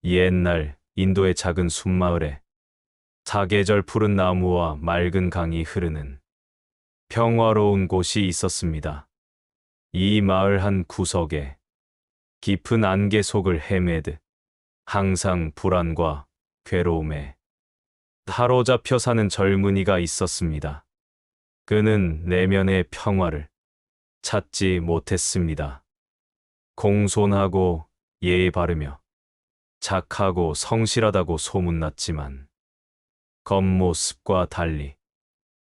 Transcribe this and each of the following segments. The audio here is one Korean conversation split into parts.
옛날 인도의 작은 숲마을에 사계절 푸른 나무와 맑은 강이 흐르는 평화로운 곳이 있었습니다. 이 마을 한 구석에 깊은 안개 속을 헤매듯 항상 불안과 괴로움에 사로잡혀 사는 젊은이가 있었습니다. 그는 내면의 평화를 찾지 못했습니다. 공손하고 예의 바르며 착하고 성실하다고 소문났지만 겉모습과 달리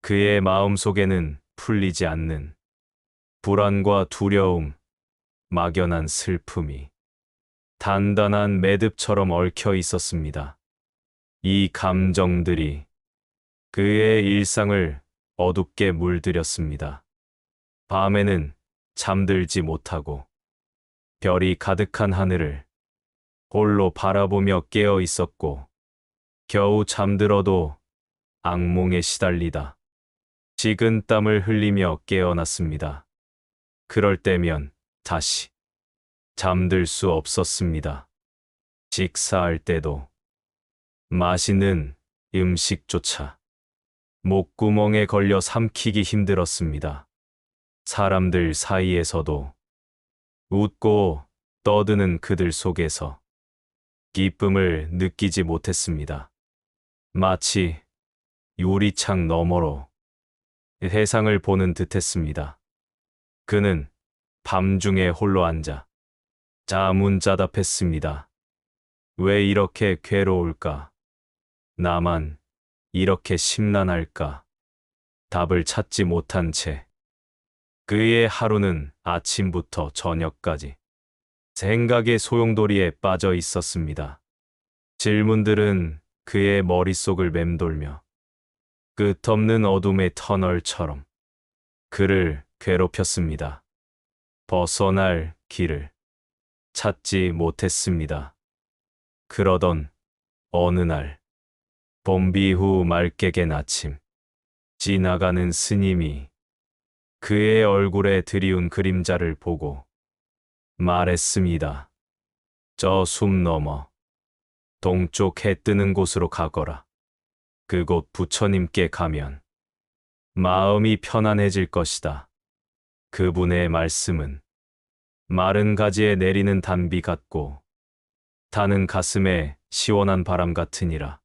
그의 마음속에는 풀리지 않는 불안과 두려움, 막연한 슬픔이 단단한 매듭처럼 얽혀 있었습니다. 이 감정들이 그의 일상을 어둡게 물들였습니다. 밤에는 잠들지 못하고 별이 가득한 하늘을 홀로 바라보며 깨어 있었고 겨우 잠들어도 악몽에 시달리다 식은 땀을 흘리며 깨어났습니다. 그럴 때면 다시 잠들 수 없었습니다. 식사할 때도 맛있는 음식조차 목구멍에 걸려 삼키기 힘들었습니다. 사람들 사이에서도 웃고 떠드는 그들 속에서 기쁨을 느끼지 못했습니다. 마치 유리창 너머로 세상을 보는 듯했습니다. 그는 밤중에 홀로 앉아 자문자답했습니다. 왜 이렇게 괴로울까? 나만 이렇게 심란할까? 답을 찾지 못한 채 그의 하루는 아침부터 저녁까지 생각의 소용돌이에 빠져 있었습니다. 질문들은 그의 머릿속을 맴돌며 끝없는 어둠의 터널처럼 그를 괴롭혔습니다. 벗어날 길을 찾지 못했습니다. 그러던 어느 날, 봄비 후 맑게 갠 아침, 지나가는 스님이 그의 얼굴에 드리운 그림자를 보고 말했습니다. 저 숲 너머, 동쪽 해 뜨는 곳으로 가거라. 그곳 부처님께 가면 마음이 편안해질 것이다. 그분의 말씀은 마른 가지에 내리는 단비 같고 타는 가슴에 시원한 바람 같으니라.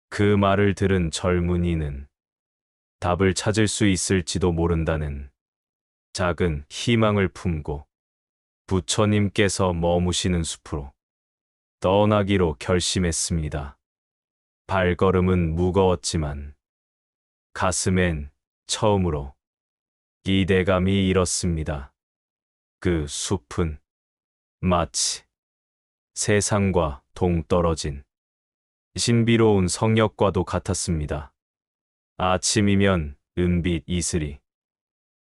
그 말을 들은 젊은이는 답을 찾을 수 있을지도 모른다는 작은 희망을 품고 부처님께서 머무시는 숲으로 떠나기로 결심했습니다. 발걸음은 무거웠지만 가슴엔 처음으로 기대감이 일었습니다. 그 숲은 마치 세상과 동떨어진 신비로운 성역과도 같았습니다. 아침이면 은빛 이슬이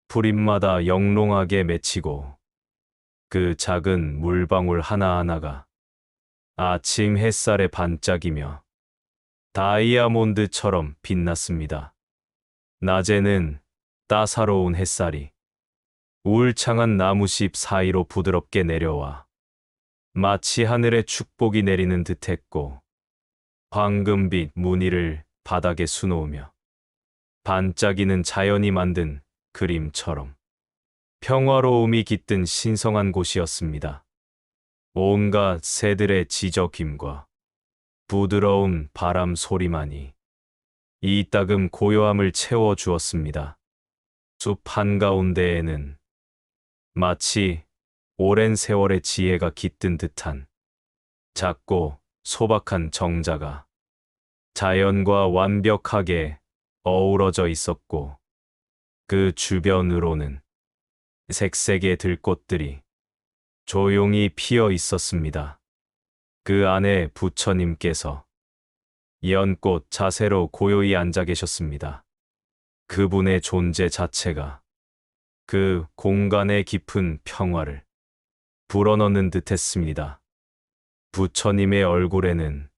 풀잎마다 영롱하게 맺히고 그 작은 물방울 하나하나가 아침 햇살에 반짝이며 다이아몬드처럼 빛났습니다. 낮에는 따사로운 햇살이 울창한 나무잎 사이로 부드럽게 내려와 마치 하늘에 축복이 내리는 듯했고 황금빛 무늬를 바닥에 수놓으며 반짝이는 자연이 만든 그림처럼 평화로움이 깃든 신성한 곳이었습니다. 온갖 새들의 지저귀과 부드러운 바람 소리만이 이따금 고요함을 채워주었습니다. 숲 한가운데에는 마치 오랜 세월의 지혜가 깃든 듯한 작고 소박한 정자가 자연과 완벽하게 어우러져 있었고 그 주변으로는 색색의 들꽃들이 조용히 피어 있었습니다. 그 안에 부처님께서 연꽃 자세로 고요히 앉아 계셨습니다. 그분의 존재 자체가 그 공간의 깊은 평화를 불어넣는 듯했습니다. 부처님의 얼굴에는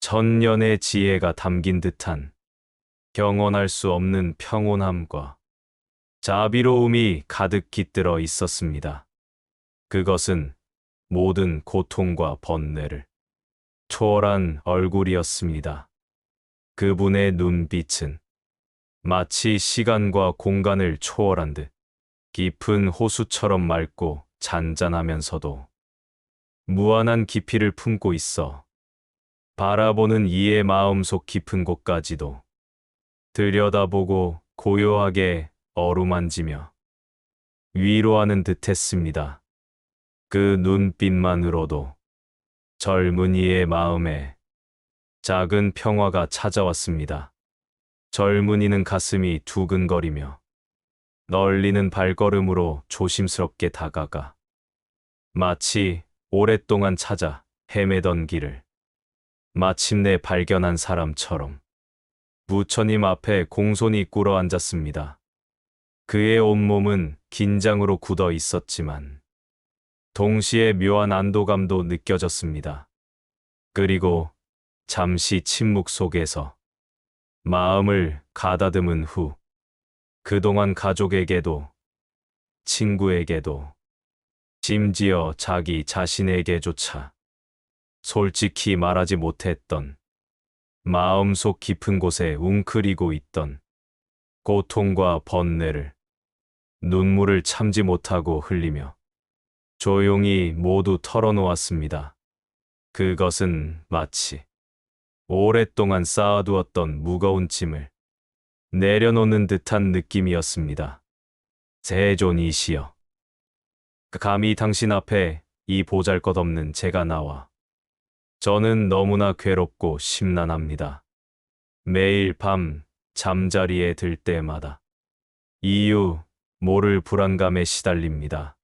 천년의 지혜가 담긴 듯한 경언할 수 없는 평온함과 자비로움이 가득 깃들어 있었습니다. 그것은 모든 고통과 번뇌를 초월한 얼굴이었습니다. 그분의 눈빛은 마치 시간과 공간을 초월한 듯 깊은 호수처럼 맑고 잔잔하면서도 무한한 깊이를 품고 있어 바라보는 이의 마음속 깊은 곳까지도 들여다보고 고요하게 어루만지며 위로하는 듯했습니다. 그 눈빛만으로도 젊은이의 마음에 작은 평화가 찾아왔습니다. 젊은이는 가슴이 두근거리며 널리는 발걸음으로 조심스럽게 다가가 마치 오랫동안 찾아 헤매던 길을 마침내 발견한 사람처럼 부처님 앞에 공손히 꿇어 앉았습니다. 그의 온몸은 긴장으로 굳어 있었지만 동시에 묘한 안도감도 느껴졌습니다. 그리고 잠시 침묵 속에서 마음을 가다듬은 후 그동안 가족에게도 친구에게도 심지어 자기 자신에게조차 솔직히 말하지 못했던 마음속 깊은 곳에 웅크리고 있던 고통과 번뇌를 눈물을 참지 못하고 흘리며 조용히 모두 털어놓았습니다. 그것은 마치 오랫동안 쌓아두었던 무거운 짐을 내려놓는 듯한 느낌이었습니다. 세존이시여, 감히 당신 앞에 이 보잘것없는 제가 나와 저는 너무나 괴롭고 심란합니다. 매일 밤 잠자리에 들 때마다 이유 모를 불안감에 시달립니다.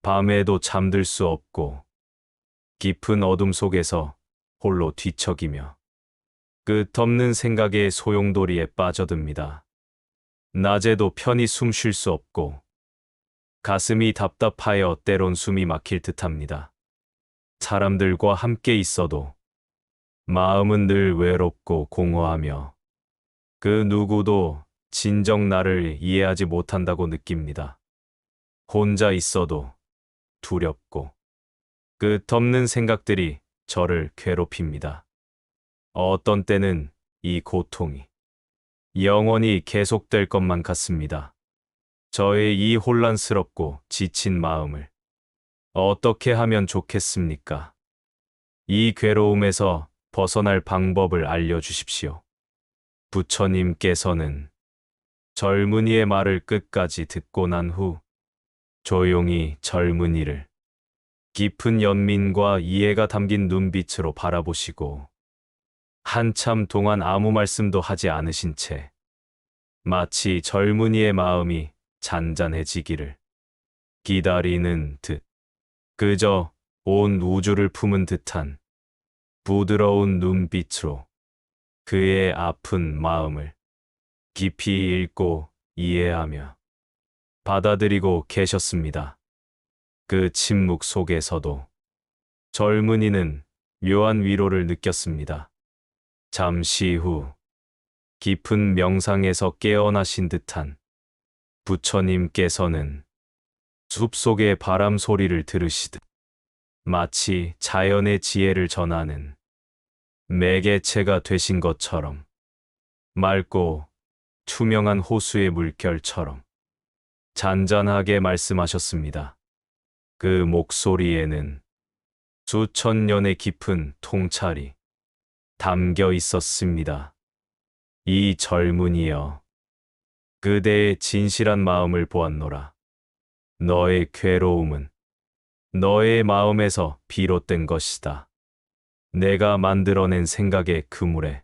밤에도 잠들 수 없고 깊은 어둠 속에서 홀로 뒤척이며 끝없는 생각의 소용돌이에 빠져듭니다. 낮에도 편히 숨 쉴 수 없고 가슴이 답답하여 때론 숨이 막힐 듯합니다. 사람들과 함께 있어도 마음은 늘 외롭고 공허하며 그 누구도 진정 나를 이해하지 못한다고 느낍니다. 혼자 있어도 두렵고 끝없는 생각들이 저를 괴롭힙니다. 어떤 때는 이 고통이 영원히 계속될 것만 같습니다. 저의 이 혼란스럽고 지친 마음을 어떻게 하면 좋겠습니까? 이 괴로움에서 벗어날 방법을 알려주십시오. 부처님께서는 젊은이의 말을 끝까지 듣고 난 후 조용히 젊은이를 깊은 연민과 이해가 담긴 눈빛으로 바라보시고 한참 동안 아무 말씀도 하지 않으신 채 마치 젊은이의 마음이 잔잔해지기를 기다리는 듯 그저 온 우주를 품은 듯한 부드러운 눈빛으로 그의 아픈 마음을 깊이 읽고 이해하며 받아들이고 계셨습니다. 그 침묵 속에서도 젊은이는 묘한 위로를 느꼈습니다. 잠시 후 깊은 명상에서 깨어나신 듯한 부처님께서는 숲속의 바람 소리를 들으시듯 마치 자연의 지혜를 전하는 매개체가 되신 것처럼 맑고 투명한 호수의 물결처럼 잔잔하게 말씀하셨습니다. 그 목소리에는 수천 년의 깊은 통찰이 담겨 있었습니다. 이 젊은이여, 그대의 진실한 마음을 보았노라. 너의 괴로움은 너의 마음에서 비롯된 것이다. 내가 만들어낸 생각의 그물에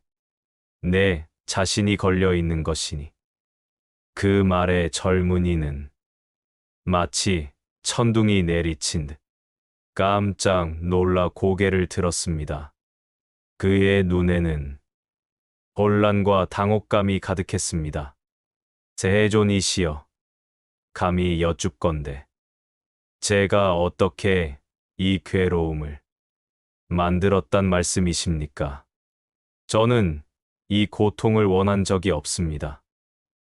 내 자신이 걸려 있는 것이니. 그 말에 젊은이는 마치 천둥이 내리친 듯 깜짝 놀라 고개를 들었습니다. 그의 눈에는 혼란과 당혹감이 가득했습니다. 세존이시여, 감히 여쭙건대 제가 어떻게 이 괴로움을 만들었단 말씀이십니까? 저는 이 고통을 원한 적이 없습니다.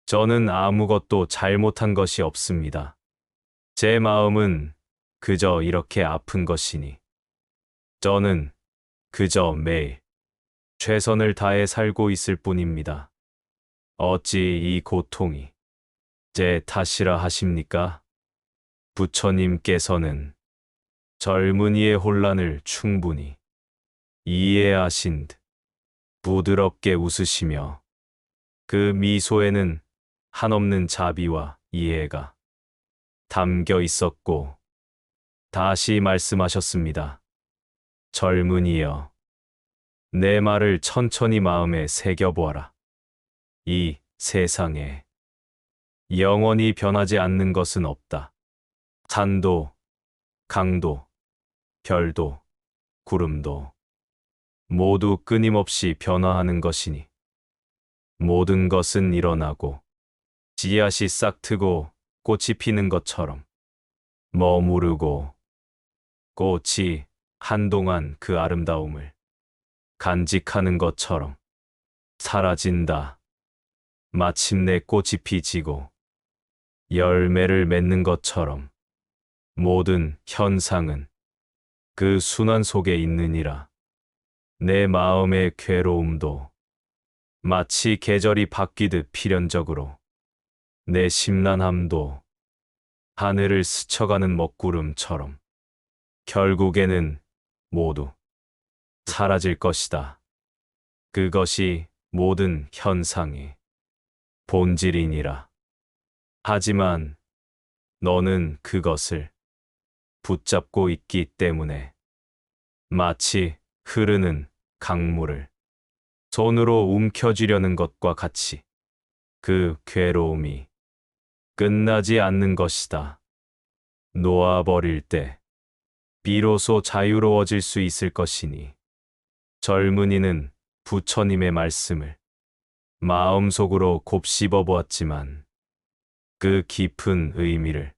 저는 아무것도 잘못한 것이 없습니다. 제 마음은 그저 이렇게 아픈 것이니 저는 그저 매일 최선을 다해 살고 있을 뿐입니다. 어찌 이 고통이 제 탓이라 하십니까? 부처님께서는 젊은이의 혼란을 충분히 이해하신 듯 부드럽게 웃으시며 그 미소에는 한없는 자비와 이해가 담겨 있었고 다시 말씀하셨습니다. 젊은이여, 내 말을 천천히 마음에 새겨보아라. 이 세상에 영원히 변하지 않는 것은 없다. 산도, 강도, 별도, 구름도 모두 끊임없이 변화하는 것이니 모든 것은 일어나고 씨앗이 싹트고 꽃이 피는 것처럼 머무르고 꽃이 한동안 그 아름다움을 간직하는 것처럼 사라진다. 마침내 꽃이 피지고 열매를 맺는 것처럼 모든 현상은 그 순환 속에 있느니라. 내 마음의 괴로움도 마치 계절이 바뀌듯 필연적으로 내 심란함도 하늘을 스쳐가는 먹구름처럼 결국에는 모두 사라질 것이다. 그것이 모든 현상의 본질이니라. 하지만 너는 그것을 붙잡고 있기 때문에 마치 흐르는 강물을 손으로 움켜쥐려는 것과 같이 그 괴로움이 끝나지 않는 것이다. 놓아버릴 때 비로소 자유로워질 수 있을 것이니 젊은이는 부처님의 말씀을 마음속으로 곱씹어 보았지만 그 깊은 의미를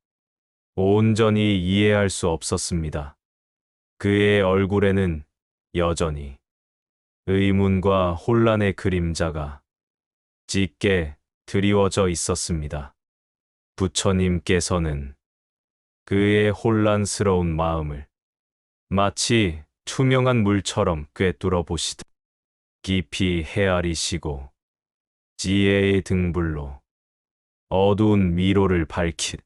온전히 이해할 수 없었습니다. 그의 얼굴에는 여전히 의문과 혼란의 그림자가 짙게 드리워져 있었습니다. 부처님께서는 그의 혼란스러운 마음을 마치 투명한 물처럼 꿰뚫어 보시듯 깊이 헤아리시고 지혜의 등불로 어두운 미로를 밝힌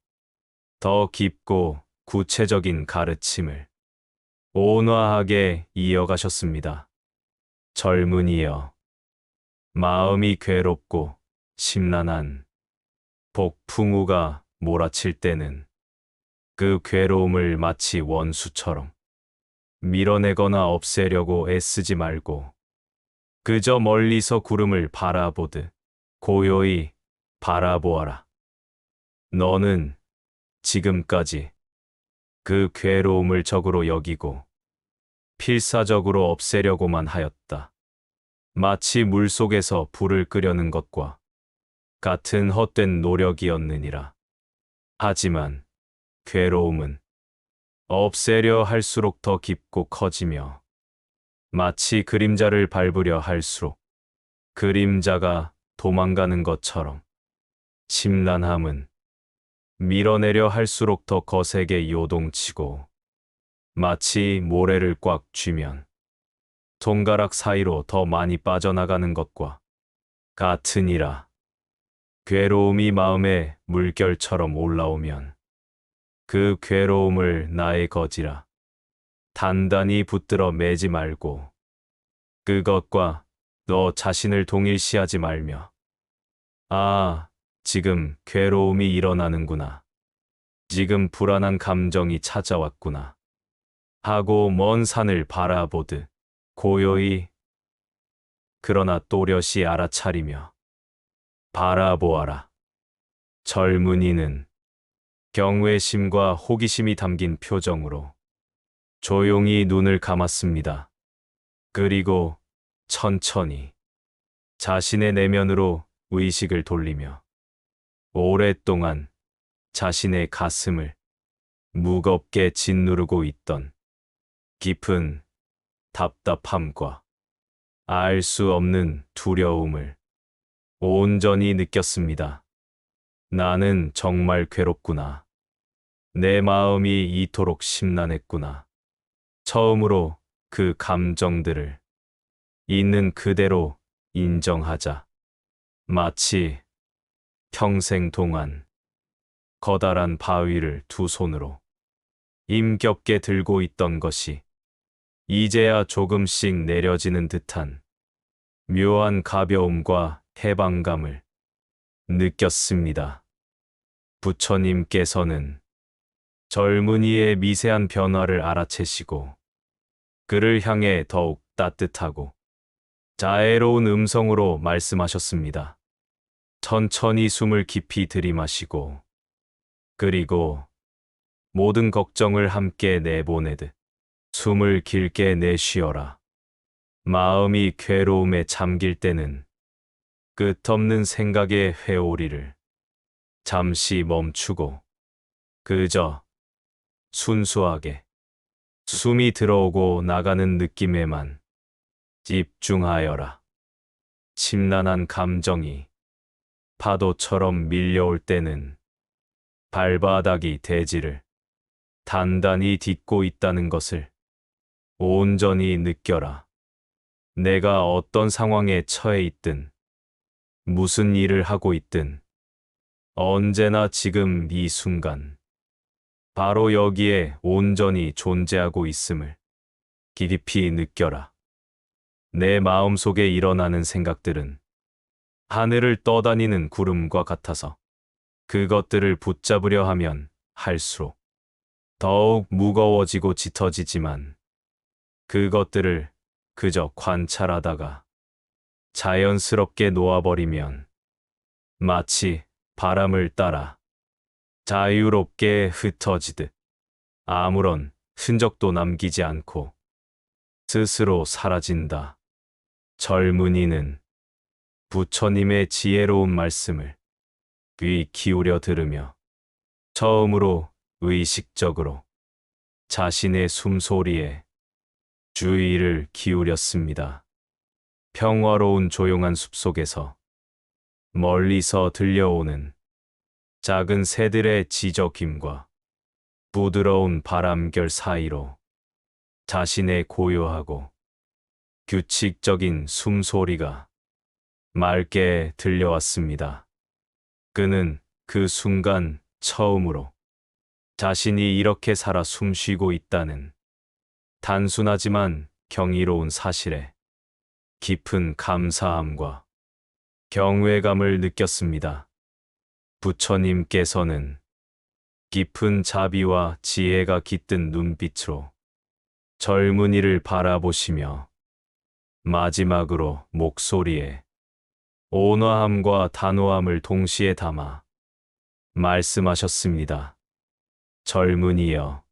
더 깊고 구체적인 가르침을 온화하게 이어가셨습니다. 젊은이여, 마음이 괴롭고 심란한 복풍우가 몰아칠 때는 그 괴로움을 마치 원수처럼 밀어내거나 없애려고 애쓰지 말고 그저 멀리서 구름을 바라보듯 고요히 바라보아라. 너는 지금까지 그 괴로움을 적으로 여기고 필사적으로 없애려고만 하였다. 마치 물속에서 불을 끄려는 것과 같은 헛된 노력이었느니라. 하지만 괴로움은 없애려 할수록 더 깊고 커지며 마치 그림자를 밟으려 할수록 그림자가 도망가는 것처럼 심란함은 밀어내려 할수록 더 거세게 요동치고 마치 모래를 꽉 쥐면 손가락 사이로 더 많이 빠져나가는 것과 같으니라. 괴로움이 마음에 물결처럼 올라오면 그 괴로움을 나의 거지라 단단히 붙들어 매지 말고 그것과 너 자신을 동일시하지 말며 아, 지금 괴로움이 일어나는구나. 지금 불안한 감정이 찾아왔구나. 하고 먼 산을 바라보듯 고요히 그러나 또렷이 알아차리며 바라보아라. 젊은이는 경외심과 호기심이 담긴 표정으로 조용히 눈을 감았습니다. 그리고 천천히 자신의 내면으로 의식을 돌리며 오랫동안 자신의 가슴을 무겁게 짓누르고 있던 깊은 답답함과 알 수 없는 두려움을 온전히 느꼈습니다. 나는 정말 괴롭구나. 내 마음이 이토록 심란했구나. 처음으로 그 감정들을 있는 그대로 인정하자. 마치 평생 동안 커다란 바위를 두 손으로 힘겹게 들고 있던 것이 이제야 조금씩 내려지는 듯한 묘한 가벼움과 해방감을 느꼈습니다. 부처님께서는 젊은이의 미세한 변화를 알아채시고 그를 향해 더욱 따뜻하고 자애로운 음성으로 말씀하셨습니다. 천천히 숨을 깊이 들이마시고 그리고 모든 걱정을 함께 내보내듯 숨을 길게 내쉬어라. 마음이 괴로움에 잠길 때는 끝없는 생각의 회오리를 잠시 멈추고 그저 순수하게 숨이 들어오고 나가는 느낌에만 집중하여라. 심란한 감정이 파도처럼 밀려올 때는 발바닥이 대지를 단단히 딛고 있다는 것을 온전히 느껴라. 내가 어떤 상황에 처해 있든 무슨 일을 하고 있든 언제나 지금 이 순간 바로 여기에 온전히 존재하고 있음을 깊이 느껴라. 내 마음속에 일어나는 생각들은 하늘을 떠다니는 구름과 같아서 그것들을 붙잡으려 하면 할수록 더욱 무거워지고 짙어지지만 그것들을 그저 관찰하다가 자연스럽게 놓아버리면 마치 바람을 따라 자유롭게 흩어지듯 아무런 흔적도 남기지 않고 스스로 사라진다. 젊은이는 부처님의 지혜로운 말씀을 귀 기울여 들으며 처음으로 의식적으로 자신의 숨소리에 주의를 기울였습니다. 평화로운 조용한 숲속에서 멀리서 들려오는 작은 새들의 지저귀임과 부드러운 바람결 사이로 자신의 고요하고 규칙적인 숨소리가 맑게 들려왔습니다. 그는 그 순간 처음으로 자신이 이렇게 살아 숨쉬고 있다는 단순하지만 경이로운 사실에 깊은 감사함과 경외감을 느꼈습니다. 부처님께서는 깊은 자비와 지혜가 깃든 눈빛으로 젊은이를 바라보시며 마지막으로 목소리에 온화함과 단호함을 동시에 담아 말씀하셨습니다. 젊은이여,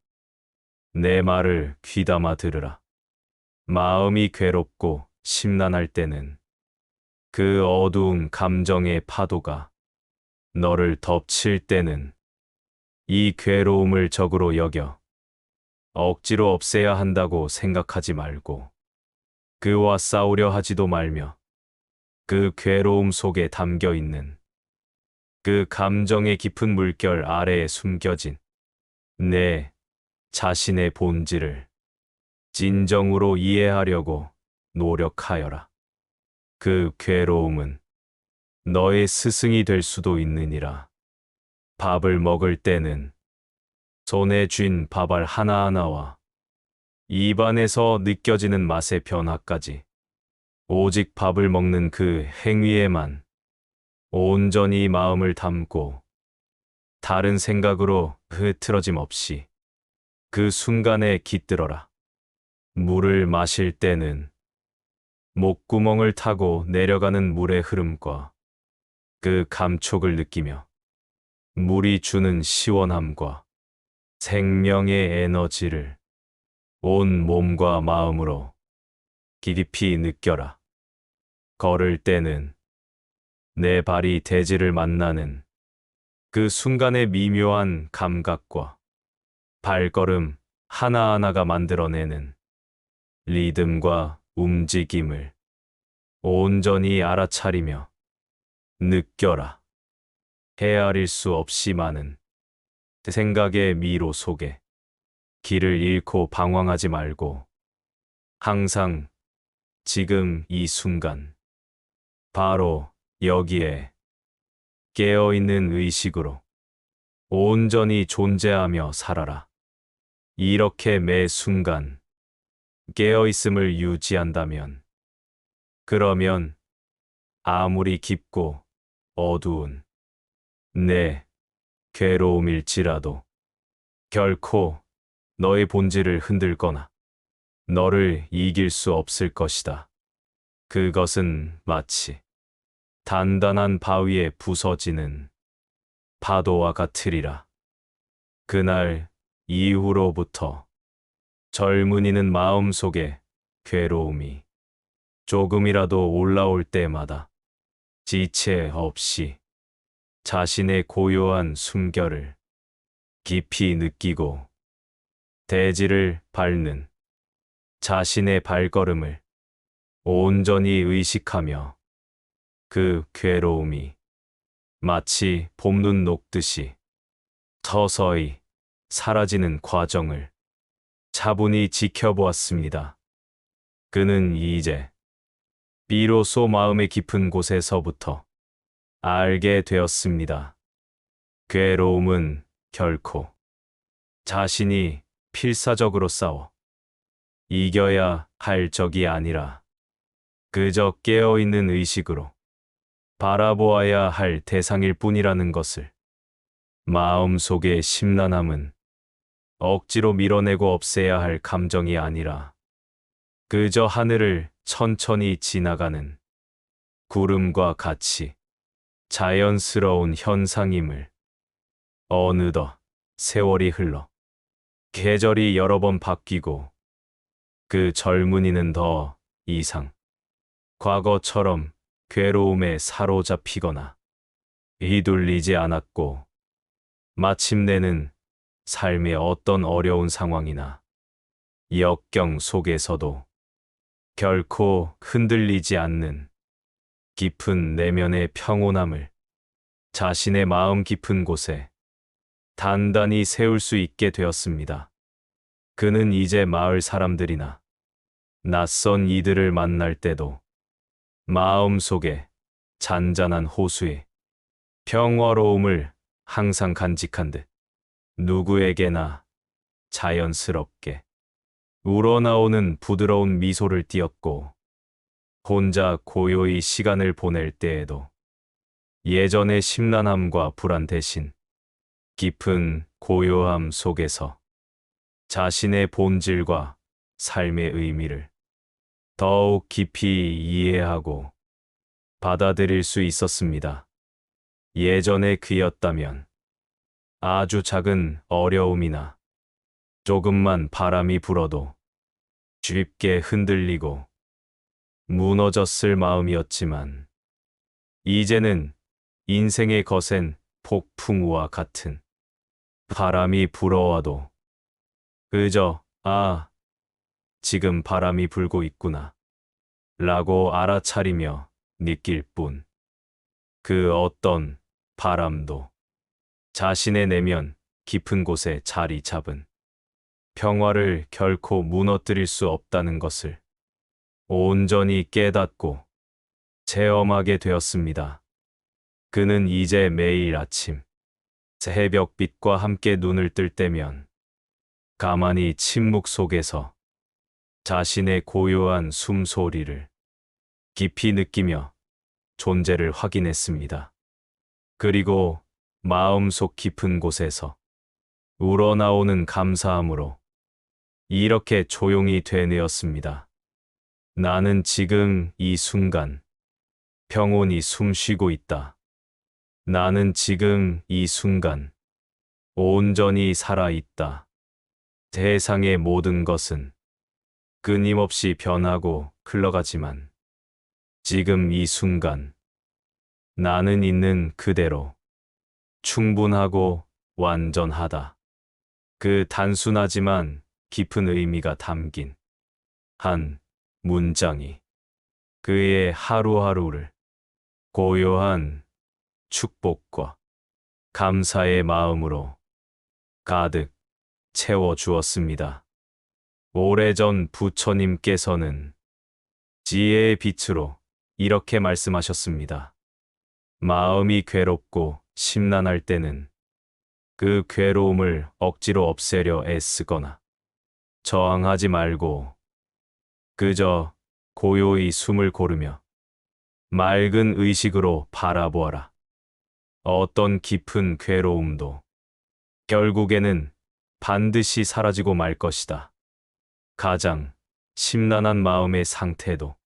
내 말을 귀담아 들으라. 마음이 괴롭고 심란할 때는 그 어두운 감정의 파도가 너를 덮칠 때는 이 괴로움을 적으로 여겨 억지로 없애야 한다고 생각하지 말고 그와 싸우려 하지도 말며 그 괴로움 속에 담겨 있는 그 감정의 깊은 물결 아래에 숨겨진 내 자신의 본질을 진정으로 이해하려고 노력하여라. 그 괴로움은 너의 스승이 될 수도 있느니라. 밥을 먹을 때는 손에 쥔 밥알 하나하나와 입안에서 느껴지는 맛의 변화까지 오직 밥을 먹는 그 행위에만 온전히 마음을 담고 다른 생각으로 흐트러짐 없이 그 순간에 깃들어라. 물을 마실 때는 목구멍을 타고 내려가는 물의 흐름과 그 감촉을 느끼며 물이 주는 시원함과 생명의 에너지를 온 몸과 마음으로 깊이 느껴라. 걸을 때는 내 발이 대지를 만나는 그 순간의 미묘한 감각과 발걸음 하나하나가 만들어내는 리듬과 움직임을 온전히 알아차리며 느껴라. 헤아릴 수 없이 많은 생각의 미로 속에 길을 잃고 방황하지 말고 항상 지금 이 순간, 바로 여기에 깨어있는 의식으로 온전히 존재하며 살아라. 이렇게 매 순간 깨어있음을 유지한다면, 그러면 아무리 깊고 어두운 내 괴로움일지라도 결코 너의 본질을 흔들거나 너를 이길 수 없을 것이다. 그것은 마치 단단한 바위에 부서지는 파도와 같으리라. 그날 이후로부터 젊은이는 마음속에 괴로움이 조금이라도 올라올 때마다 지체 없이 자신의 고요한 숨결을 깊이 느끼고 대지를 밟는 자신의 발걸음을 온전히 의식하며 그 괴로움이 마치 봄눈 녹듯이 서서히 사라지는 과정을 차분히 지켜보았습니다. 그는 이제 비로소 마음의 깊은 곳에서부터 알게 되었습니다. 괴로움은 결코 자신이 필사적으로 싸워 이겨야 할 적이 아니라 그저 깨어있는 의식으로 바라보아야 할 대상일 뿐이라는 것을, 마음속의 심란함은 억지로 밀어내고 없애야 할 감정이 아니라 그저 하늘을 천천히 지나가는 구름과 같이 자연스러운 현상임을. 어느덧 세월이 흘러 계절이 여러 번 바뀌고 그 젊은이는 더 이상 과거처럼 괴로움에 사로잡히거나 휘둘리지 않았고, 마침내는 삶의 어떤 어려운 상황이나 역경 속에서도 결코 흔들리지 않는 깊은 내면의 평온함을 자신의 마음 깊은 곳에 단단히 세울 수 있게 되었습니다. 그는 이제 마을 사람들이나 낯선 이들을 만날 때도 마음속에 잔잔한 호수의 평화로움을 항상 간직한 듯 누구에게나 자연스럽게 우러나오는 부드러운 미소를 띄었고, 혼자 고요히 시간을 보낼 때에도 예전의 심란함과 불안 대신 깊은 고요함 속에서 자신의 본질과 삶의 의미를 더욱 깊이 이해하고 받아들일 수 있었습니다. 예전에 그였다면 아주 작은 어려움이나 조금만 바람이 불어도 쉽게 흔들리고 무너졌을 마음이었지만, 이제는 인생의 거센 폭풍우와 같은 바람이 불어와도 그저 지금 바람이 불고 있구나 라고 알아차리며 느낄 뿐, 그 어떤 바람도 자신의 내면 깊은 곳에 자리 잡은 평화를 결코 무너뜨릴 수 없다는 것을 온전히 깨닫고 체험하게 되었습니다. 그는 이제 매일 아침 새벽빛과 함께 눈을 뜰 때면 가만히 침묵 속에서 자신의 고요한 숨소리를 깊이 느끼며 존재를 확인했습니다. 그리고 마음속 깊은 곳에서 우러나오는 감사함으로 이렇게 조용히 되뇌었습니다. 나는 지금 이 순간 평온히 숨쉬고 있다. 나는 지금 이 순간 온전히 살아있다. 세상의 모든 것은 끊임없이 변하고 흘러가지만 지금 이 순간 나는 있는 그대로 충분하고 완전하다. 그 단순하지만 깊은 의미가 담긴 한 문장이 그의 하루하루를 고요한 축복과 감사의 마음으로 가득 채워주었습니다. 오래전 부처님께서는 지혜의 빛으로 이렇게 말씀하셨습니다. 마음이 괴롭고 심란할 때는 그 괴로움을 억지로 없애려 애쓰거나 저항하지 말고 그저 고요히 숨을 고르며 맑은 의식으로 바라보아라. 어떤 깊은 괴로움도 결국에는 반드시 사라지고 말 것이다. 가장 심란한 마음의 상태도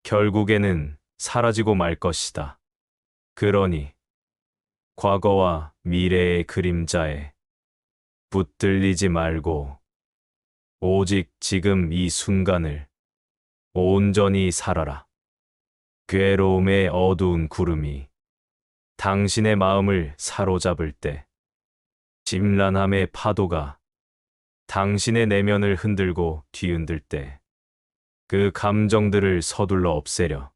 결국에는 사라지고 말 것이다. 그러니 과거와 미래의 그림자에 붙들리지 말고 오직 지금 이 순간을 온전히 살아라. 괴로움의 어두운 구름이 당신의 마음을 사로잡을 때, 심란함의 파도가 당신의 내면을 흔들고 뒤흔들 때, 그 감정들을 서둘러 없애려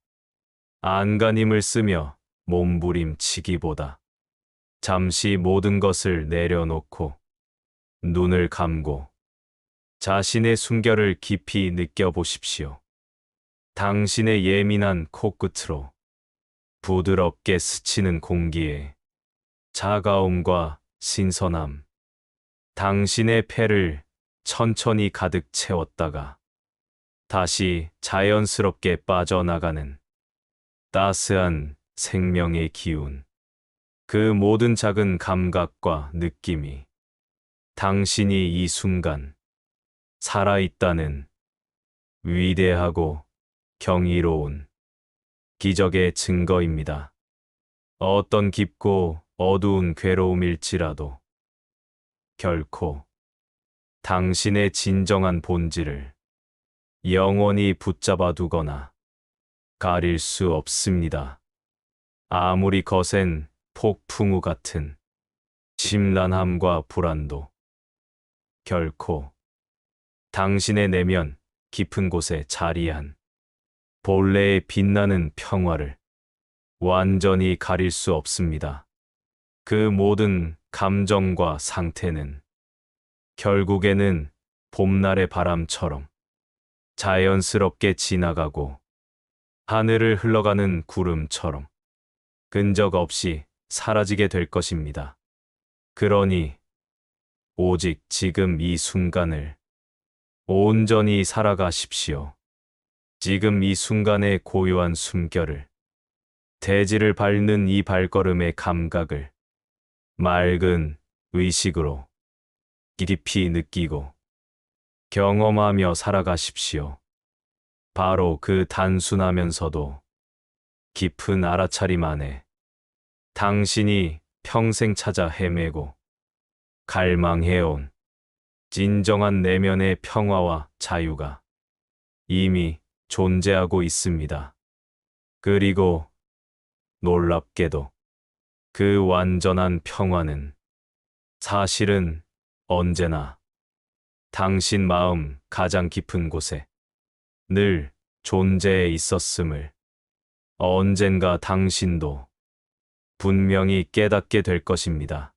안간힘을 쓰며 몸부림치기보다 잠시 모든 것을 내려놓고 눈을 감고 자신의 숨결을 깊이 느껴보십시오. 당신의 예민한 코끝으로 부드럽게 스치는 공기에 차가움과 신선함, 당신의 폐를 천천히 가득 채웠다가 다시 자연스럽게 빠져나가는 따스한 생명의 기운, 그 모든 작은 감각과 느낌이 당신이 이 순간 살아있다는 위대하고 경이로운 기적의 증거입니다. 어떤 깊고 어두운 괴로움일지라도 결코 당신의 진정한 본질을 영원히 붙잡아 두거나 가릴 수 없습니다. 아무리 거센 폭풍우 같은 심란함과 불안도 결코 당신의 내면 깊은 곳에 자리한 본래의 빛나는 평화를 완전히 가릴 수 없습니다. 그 모든 감정과 상태는 결국에는 봄날의 바람처럼 자연스럽게 지나가고 하늘을 흘러가는 구름처럼 끈적 없이 사라지게 될 것입니다. 그러니 오직 지금 이 순간을 온전히 살아가십시오. 지금 이 순간의 고요한 숨결을, 대지를 밟는 이 발걸음의 감각을 맑은 의식으로 깊이 느끼고 경험하며 살아가십시오. 바로 그 단순하면서도 깊은 알아차림 안에 당신이 평생 찾아 헤매고 갈망해온 진정한 내면의 평화와 자유가 이미 존재하고 있습니다. 그리고 놀랍게도 그 완전한 평화는 사실은 언제나 당신 마음 가장 깊은 곳에 늘 존재해 있었음을 언젠가 당신도 분명히 깨닫게 될 것입니다.